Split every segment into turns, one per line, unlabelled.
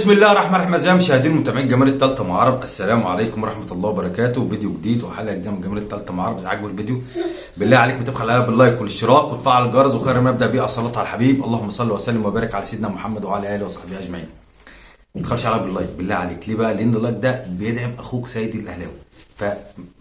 بسم الله الرحمن الرحيم. اعزائي المشاهدين المتابعين جمال التالتة مع عرب، السلام عليكم ورحمه الله وبركاته. فيديو جديد وحلقه جديده من جمال التالتة مع عرب. اذا عجبك الفيديو بالله عليك بتبخل علينا باللايك والاشتراك وتفعل الجرس، وخير ما نبدا بيه الصلاه على الحبيب. اللهم صل وسلم وبارك على سيدنا محمد وعلى اله وصحبه اجمعين. ما تخافش عليا باللايك بالله عليك. ليه بقى؟ لان اللايك ده بيدعم اخوك سيدي الاهلاوي،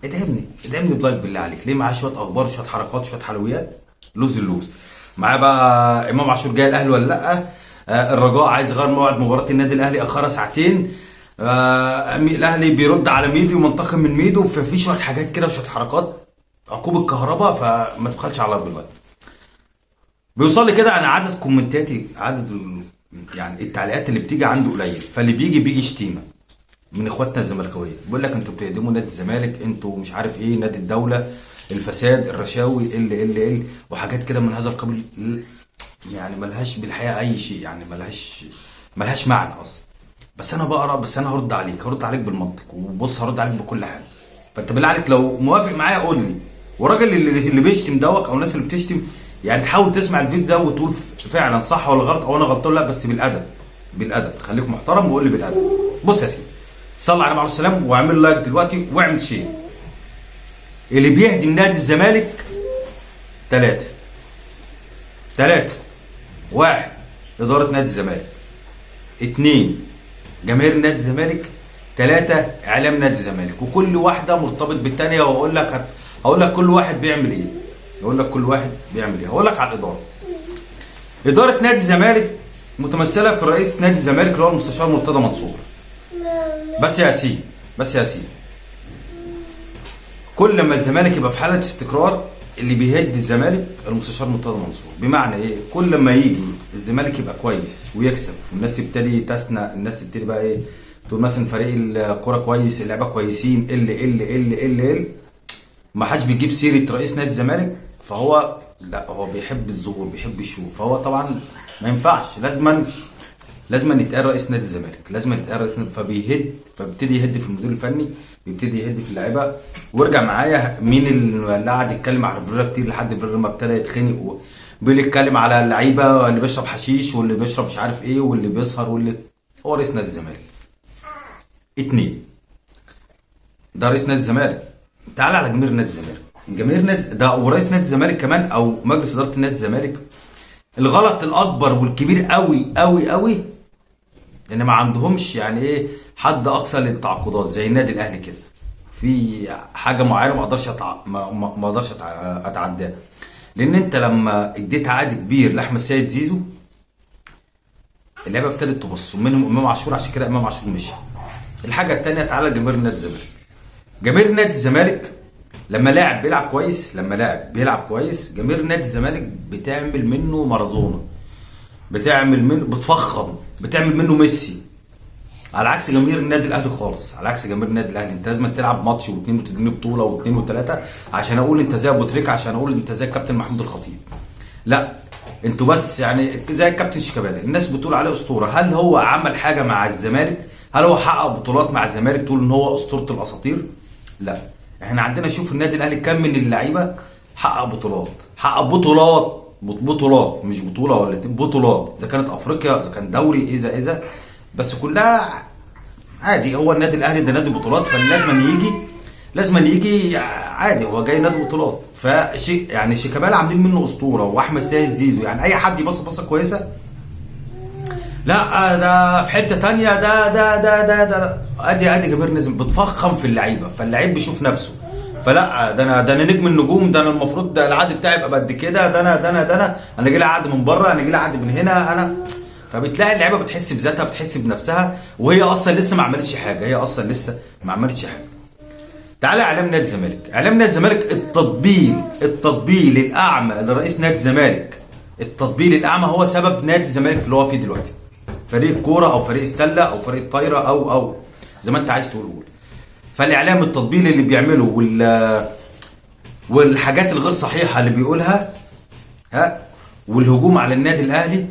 ادعمني بلايك بالله عليك. ليه؟ معاه شويه اخبار شويه حركات شويه حلويات لوز اللوز. معاه بقى امام عاشور جاي الاهلي ولا لا؟ الرجاء عايز يغير موعد مباراه النادي الاهلي، اخرها ساعتين. الاهلي بيرد على ميدو ومنتقم من ميدو، ففي شويه حاجات كده وشويه حركات عقوب الكهرباء، فما تبخلش على بالله. بيوصل لي كده انا عدد كومنتاتي، يعني التعليقات اللي بتيجي عنده قليل، فاللي بيجي شتيمه من اخواتنا الزملكاويه. بيقول لك انتوا بتهدموا نادي الزمالك، انتوا مش عارف ايه، نادي الدوله، الفساد، الرشاوي، ال وحاجات كده من هذا القبيل. يعني ملهاش بالحقيقه اي شيء، يعني ملهاش معنى اصلا. بس انا بقرا، بس انا هرد عليك بالمنطق، وبص هرد عليك بكل حاجه. فانت بالله عليك لو موافق معايا قول لي، وراجل اللي بيشتم دوك او الناس اللي بتشتم، يعني تحاول تسمع الفيديو ده وتقول فعلا صح ولا غلط، او انا غلطان لا، بس بالادب خليك محترم وقول لي بالادب. بص يا سيدي، صلى على النبي عليه السلام واعمل لايك دلوقتي واعمل شير. اللي بيهدم نادي الزمالك ثلاثة: واحد، إدارة نادي الزمالك. اتنين، جماهير نادي الزمالك. ثلاثة، إعلام نادي الزمالك. وكل واحدة مرتبط بالتانية، هقول لك كل واحد بيعمل إيه. هقول لك على الإدارة. إدارة نادي الزمالك متمثلة في رئيس نادي الزمالك اللي هو المستشار مرتضى منصور. بس يا سيدي كل ما الزمالك يبقى في حالة استقرار، اللي بيهد الزمالك المستشار مرتضى منصور. بمعنى ايه؟ كل ما يجي الزمالك يبقى كويس ويكسب، والناس تبتدي تسنى، الناس تبتدي بقى ايه، تقول مثلا فريق الكوره كويس، اللعيبه كويسين، ال ما حدش بيجيب سيره رئيس نادي الزمالك، فهو لا، هو بيحب الظهور، بيحب الشو، فهو طبعا ما ينفعش، لازم يتقال رئيس نادي الزمالك، فبيبتدي يهد في المدير الفني، بيبتدي يهد في اللعيبه. وارجع معايا، مين اللي قاعد يتكلم على فيريرا كتير لحد فيريرا ما ابتدى يتخنق، بيتكلم على اللعيبه اللي بيشرب حشيش واللي بيشرب مش عارف ايه واللي بيسهر هو رئيس نادي الزمالك. اتنين، ده رئيس نادي الزمالك. تعال على جماهير نادي ده، ورئيس نادي الزمالك كمان او مجلس اداره نادي الزمالك. الغلط الاكبر والكبير قوي ان ما عندهمش يعني ايه حد اقصى للتعاقدات زي النادي الاهلي كده. في حاجه معينه ما اقدرش اتعداها، لان انت لما اديت عقد كبير لاحمد سيد زيزو، اللعبه ابتدت تبص منهم امام عاشور، عشان كده امام عاشور مشي. الحاجه الثانيه، تعالى جماهير نادي الزمالك لما لاعب بيلعب كويس، جماهير نادي الزمالك بتعمل منه مارادونا، بتفخم، بتعمل منه ميسي. على عكس جماهير النادي الاهلي خالص، انت لازم تلعب ماتش واثنين وتديني بطوله واثنين وثلاثه عشان اقول انت زي ابو تريكه، عشان اقول انت زي الكابتن محمود الخطيب. لا، انتوا بس يعني زي الكابتن شيكابالا، الناس بتقول عليه اسطوره. هل هو عمل حاجه مع الزمالك؟ هل هو حقق بطولات مع الزمالك تقول ان هو اسطوره الاساطير؟ لا، احنا عندنا شوف النادي الاهلي كم من اللعيبه حقق بطولات مش بطوله ولا بطولات، اذا كانت افريقيا، اذا كان دوري، اذا بس كلها عادي. هو النادي الاهلي ده نادي بطولات، لازم يجي عادي، هو جاي نادي بطولات. يعني شيكابالا عاملين منه اسطوره، واحمد سيد زيزو، يعني اي حد يبص بصه كويسه. لا ده في حته ثانيه، ده ادي جماهير نازم بتفخم في اللعيبه، فاللعيب بيشوف نفسه، فلا ده انا نجم النجوم، ده انا المفروض ده العقد بتاعي يبقى قد كده، ده انا جاي لي عقد من بره، انا جاي لي عقد من هنا، فبتلاقي اللعيبه بتحس بذاتها، بتحس بنفسها، وهي اصلا لسه ما عملتش حاجه، تعالى اعلام نادي الزمالك، التطبيل الاعمى لرئيس نادي الزمالك، التطبيل الاعمى هو سبب نادي الزمالك اللي هو فيه دلوقتي. فريق الكوره او فريق السله او فريق الطايره او زي ما انت عايز تقول. فالاعلام التطبيل اللي بيعمله والحاجات الغير صحيحه اللي بيقولها، والهجوم على النادي الاهلي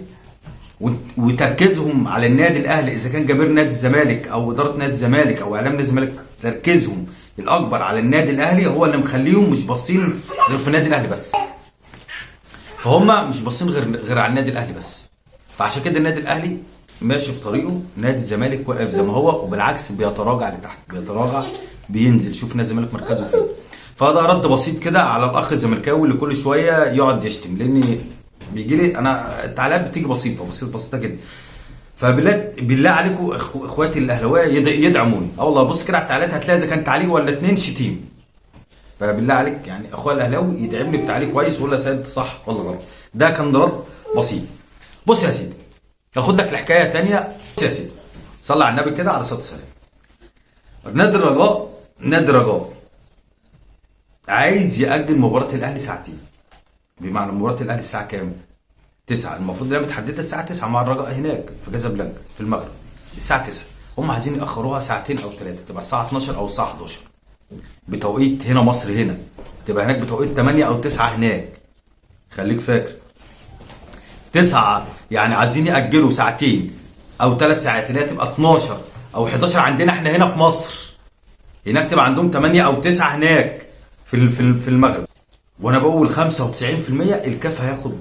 وتركيزهم على النادي الاهلي، اذا كان جماهير نادي الزمالك او اداره نادي الزمالك او اعلام نادي الزمالك، تركيزهم الاكبر على النادي الاهلي هو اللي مخليهم مش باصين غير في النادي الاهلي بس. فهم مش باصين غير على النادي الاهلي بس. فعشان كده النادي الاهلي ماشي في طريقه، نادي الزمالك واقف زي ما هو، وبالعكس بيتراجع لتحت، بيتراجع، بينزل. شوف نادي الزمالك مركزه فين. فده رد بسيط كده على الاخ الزملكاوي اللي كل شويه يقعد يشتم، لان بيجي لي انا التعليقات بتيجي بسيطه بسيطه جدا. فبالله عليكم اخواتي الاهلاويه يدعموني. اه والله بص كده على التعليقات هتلاقي اذا كان تعليق ولا اتنين شتيم. فبالله عليك يعني اخويا الاهلاوي يدعمني بتعليق كويس ويقول لي يا سيد صح ولا غلط. ده كان رد بسيط. بص يا سيدي، هاخد لك الحكايه تانية. بص يا سيدي، صلى على النبي كده عليه الصلاه والسلام. نادي الرجاء عايز يأجل مباراة الأهلي ساعتين. بمعنى مباراة الأهلي الساعة كام؟ 9. المفروض انها متحددة الساعة 9 مع الرجاء هناك في كازابلانكا في المغرب. الساعة 9 هم عايزين يأخروها ساعتين أو 3، تبقى الساعة 12 أو الساعة 11 بتوقيت هنا مصر، هنا تبقى هناك بتوقيت 8 أو 9 هناك. خليك فاكر 9 يعني عايزين يأجلوا ساعتين أو 3 ساعات، اللي هي تبقى 12 أو 11 عندنا احنا هنا في مصر. هناك تبقى عندهم 8 أو 9 هناك في المغرب. وانا بقول 95% الكاف هياخد،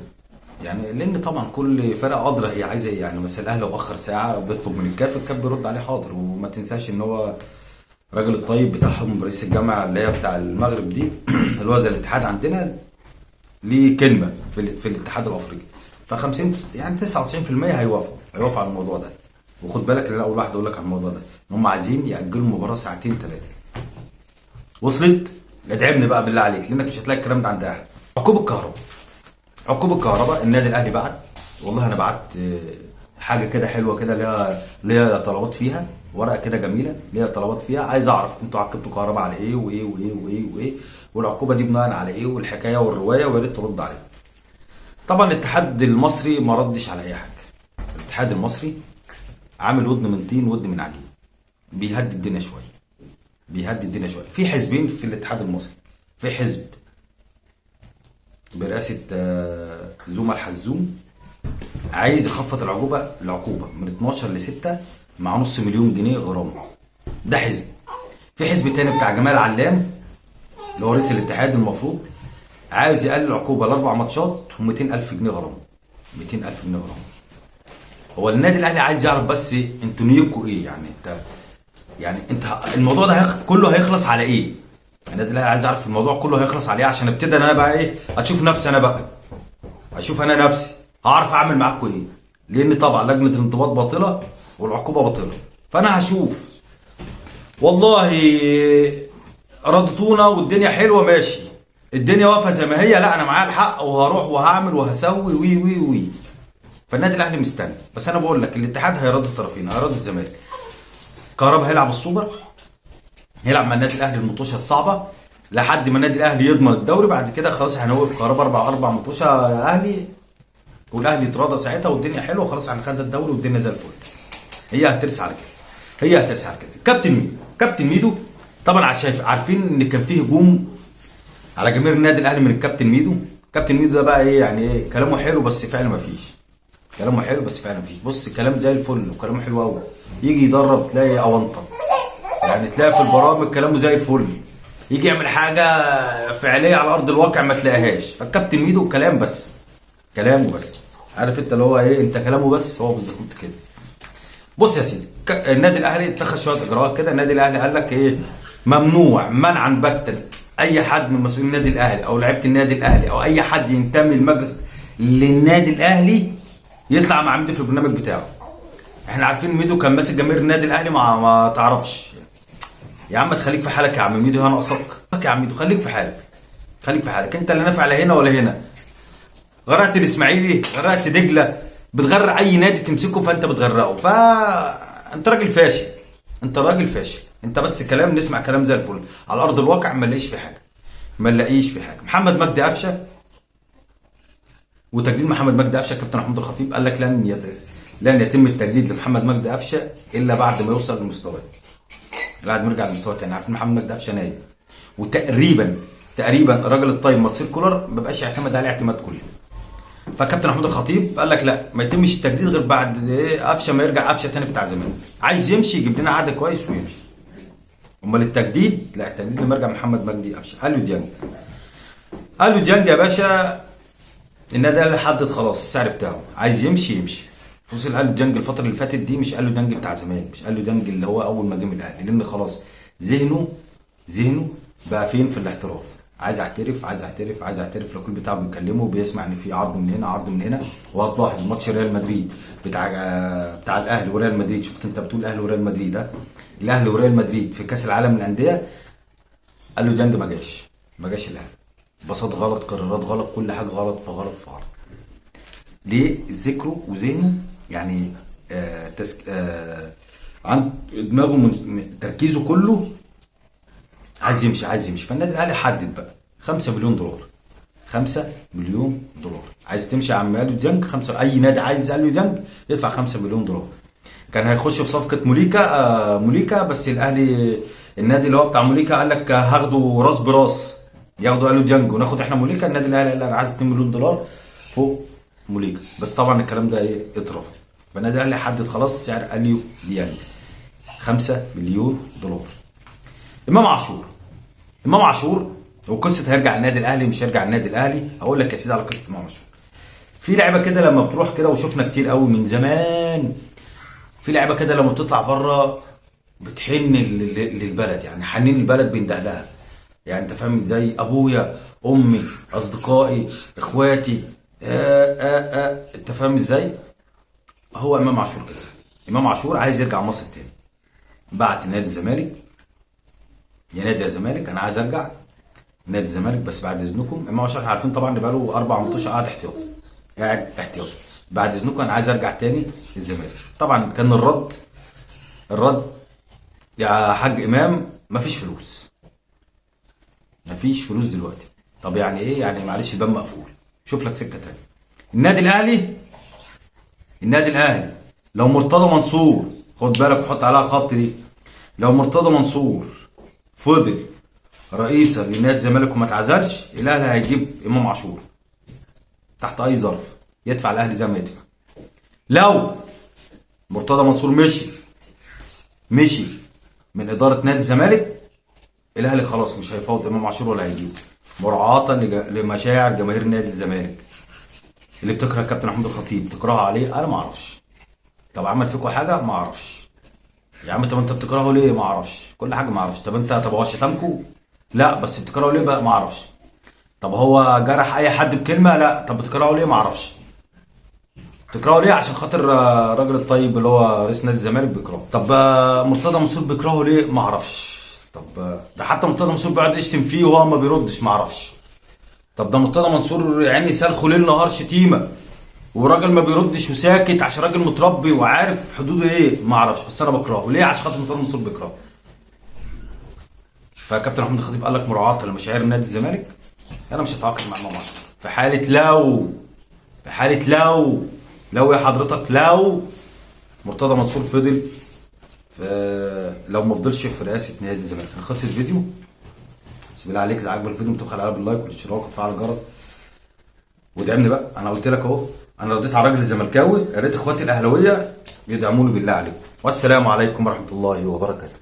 يعني لان طبعا كل فرقه قادره هي عايزه ايه. يعني مثلا الاهلي لو اخر ساعه بيطلب من الكاف بيرد عليه حاضر. وما تنساش ان هو الراجل الطيب بتاعهم رئيس الجامعه اللي هي بتاع المغرب دي اللي هو زي الاتحاد عندنا، ليه كلمه في الاتحاد الافريقي. ف 50 يعني 99% هيوافقوا على الموضوع ده. وخد بالك ان انا اول واحد اقول لك على الموضوع ده ان هم عايزين ياجلوا المباراه ساعتين 3. وصلت؟ ادعمني بقى بالله عليك، لانك مش هتلاقي الكلام ده عند احد. عقوب الكهرباء النادي الاهلي بعت، والله انا بعت حاجه كده حلوه كده ليها طلبات فيها، ورقه كده جميله ليها طلبات فيها. عايز اعرف انتوا عاقبتوا كهرباء على ايه وايه وايه وايه وايه، والعقوبه دي بناء على ايه، والحكايه والروايه، ويا ريت ترد عليها. طبعا الاتحاد المصري ما ردش على اي حاجه. الاتحاد المصري عامل ودن من طين ودن من عجين، بيهدي الدنيا شويه. في حزبين في الاتحاد المصري. في حزب برئاسة زوما الحزوم عايز يخفض العقوبة من 12 ل 6 مع نص مليون جنيه غرامة. ده حزب. في حزب تاني بتاع جمال علام اللي هو رئيس الاتحاد المفروض عايز يقلل العقوبة ل4 ماتشات و200,000 جنيه غرامة. 200,000 جنيه غرامة. هو النادي الاهلي عايز يعرف بس انتوا نيتكم ايه؟ يعني انت الموضوع ده كله هيخلص على ايه؟ النادي الاهلي عايز يعرف الموضوع كله هيخلص على ايه، عشان ابتدي انا بقى ايه، اشوف نفسي انا نفسي هعرف اعمل معاكم ايه. لان طبعا لجنه الانضباط باطله والعقوبه باطله. فانا هشوف والله رضتونا والدنيا حلوه ماشي، الدنيا واقفه زي ما هي، لا انا معايا الحق وهروح وهعمل وهسوي وي وي وي. فالنادي الاهلي مستني. بس انا بقول لك الاتحاد هيرد الطرفين، هيرد الزمالك. كهربا هيلعب السوبر، هيلعب مع النادي الاهلي المطوشه الصعبه لحد ما النادي الاهلي يضمن الدوري. بعد كده خلاص هنوقف كهربا اربع مطوشه اهلي، والاهلي يتراضى ساعتها والدنيا حلوه خلاص، احنا خدنا الدوري والدنيا زي الفل. هي هترسى على كده. كابتن ميدو طبعا عارفين ان كان فيه هجوم على جماهير النادي الاهلي من الكابتن ميدو. كابتن ميدو ده بقى ايه يعني، ايه كلامه حلو بس فعلا ما فيش. بص كلام زي الفل وكلامه حلو قوي، يجي يدرب تلاقي اونطه، يعني تلاقي في البرامج كلامه زي الفل، يجي يعمل حاجه فعليه على ارض الواقع ما تلاقيهاش. فالكابتن ميدو كلامه بس، عارف انت اللي هو ايه، انت كلامه بس هو بالظبط كده. بص يا سيدي، النادي الاهلي اتخذ شويه اجراءات كده. النادي الاهلي قال لك ايه، ممنوع منعا باتا اي حد من مسؤولين النادي الاهلي او لعيبه النادي الاهلي او اي حد ينتمي للمجلس للنادي الاهلي يطلع مع ميدو في البرنامج بتاعه. احنا عارفين ميدو كان ماسك جماهير النادي الاهلي ما تعرفش. يا عم تخليك في حالك يا عم ميدو، انا ناقصك يا عم ميدو، خليك في حالك. انت اللي نافع لا هنا ولا هنا. غرقت الاسماعيلي، غرقت دجله، بتغرق اي نادي تمسكه فانت بتغرقه. انت راجل فاشل. انت بس كلام، نسمع كلام زي الفل، على ارض الواقع ما نلاقيش في حاجه. محمد مجدي قفشه وتجديد محمد مجدي قفشه، كابتن محمود الخطيب قال لك لن يتم التجديد لمحمد مجدي قفشه الا بعد ما يوصل لمستواه، بعد ما يرجع لمستواه تاني. عارفين محمد مجدي قفشه نايم، وتقريبا الراجل الطيب مارسيل كولر ما بقاش يعتمد عليه اعتماد كلي. فكابتن محمود الخطيب قال لك لا، ما يتمش التجديد غير بعد قفشه ما يرجع قفشه تاني بتاع زمان. عايز يمشي يجيب لنا عقد كويس ويمشي. امال التجديد لما يرجع محمد مجدي قفشه. قال له ديانج يا باشا، النادي الاهلي حدد خلاص السعر بتاعه، عايز يمشي. فلوس الالو ديانج الفتره اللي فاتت دي مش الو ديانج بتاع زمان، مش الو ديانج اللي هو اول ما جه من الاهلي، لان خلاص ذهنه بقى فين؟ في الاحتراف. عايز احترف عايز احترف عايز احترف. لو كل بتاعه بيكلمه بيسمع ان في عرض من هنا عرض من هنا. وهتلاحظ ماتش ريال مدريد بتاع الاهلي وريال مدريد، شفت انت بتقول الاهلي وريال مدريد ده، الاهلي وريال مدريد في كاس العالم للانديه، قال له ديانج ما جاش الاهلي. باصات غلط، قرارات غلط، كل حاجه غلط في غلط في غلط. ليه؟ ذكره وذهنه يعني عن دماغه تركيزه كله عايز يمشي. فالنادي الاهلي حدد بقى 5 مليون دولار. 5 مليون دولار عايز تمشي يا عم اليو ديانج. اي نادي عايز اليو ديانج يدفع 5 مليون دولار. كان هيخش في صفقه موليكا بس الاهلي النادي اللي هو بتاع موليكا قال لك هاخده راس براس، ياخدوا اليو ديانج وناخد احنا موليكا. النادي الاهلي قال انا عايز 2 مليون دولار فوق موليكا، بس طبعا الكلام ده اترفض. فالنادي الاهلي حدد خلاص سعر اليو ديانج 5 مليون دولار. امام عاشور وقصه هيرجع النادي الاهلي مش هيرجع النادي الاهلي. هقول لك يا سيدي على قصه امام عاشور. في لعيبه كده لما بتروح كده، وشفنا كتير قوي من زمان، في لعيبه كده لما بتطلع بره بتحن للبلد، يعني حنين البلد بينده لها. يعني انت فاهم ازاي؟ ابويا، امي، اصدقائي، اخواتي، انت فاهم ازاي؟ هو امام عاشور كده. امام عاشور عايز يرجع مصر تاني. بعت نادي الزمالك، يا نادي يا زمالك انا عايز ارجع نادي الزمالك بس بعد اذنكم. امام عاشور احنا عارفين طبعا ان بقاله 4 ماتشات قاعد احتياطي. بعد اذنكم انا عايز ارجع تاني الزمالك. طبعا كان الرد يا حاج امام مفيش فلوس دلوقتي. طب يعني ايه؟ يعني معلش الباب مقفول، شوف لك سكه تانيه. النادي الاهلي لو مرتضى منصور، خد بالك وحط عليها خط دي، لو مرتضى منصور فضل رئيسا لنادي الزمالك وما اتعزلش، الاهلي هيجيب امام عاشور تحت اي ظرف، يدفع الاهلي زي ما يدفع. لو مرتضى منصور مشي من اداره نادي الزمالك، الاهلي خلاص مش هيفاوض امام عاشور ولا هيجيبه، مراعاه لمشاعر جماهير نادي الزمالك اللي بتكره الكابتن محمود الخطيب، بتكرهها عليه. انا ما اعرفش. طب عمل فيكم حاجه؟ ما اعرفش. يا عم طب انت بتكرهه ليه؟ ما اعرفش. كل حاجه ما اعرفش. طب هو شتمكم؟ لا. بس بتكرهه ليه بقى؟ ما اعرفش. طب هو جرح اي حد بكلمه؟ لا. طب بتكرهه ليه؟ ما اعرفش. بتكرهه ليه؟ عشان خاطر الراجل الطيب اللي هو رئيس نادي الزمالك بيكرهه. طب مرتضى منصور بيكرهه ليه؟ ما اعرفش. طب ده حتى مرتضى منصور بيقعد يشتم فيه وهو ما بيردش، ما اعرفش. طب ده مرتضى منصور يعني سالخه ليل نهار شتيمه وراجل ما بيردش وساكت عشان راجل متربي وعارف حدوده ايه، ما اعرفش. بس انا بكرهه ليه؟ عشان خاطر مرتضى منصور بيكرهه. فكابتن محمود الخطيب قال لك مراعاه لمشاعر نادي الزمالك انا مش هتعاقد مع امام عاشور. في حاله لو يا حضرتك، لو مرتضى منصور فضل لو ما فضلش في رئاسه نادي الزمالك. انا خلصت الفيديو. بسم الله عليك، اذا عجبك الفيديو تدخل عليها باللايك والاشتراك وتفعل الجرس وادعمني بقى. انا قلت لك اهو، انا رديت على الراجل الزملكاوي، يا ريت اخواتي الاهلاويه يدعموني بالله عليكم. والسلام عليكم ورحمه الله وبركاته.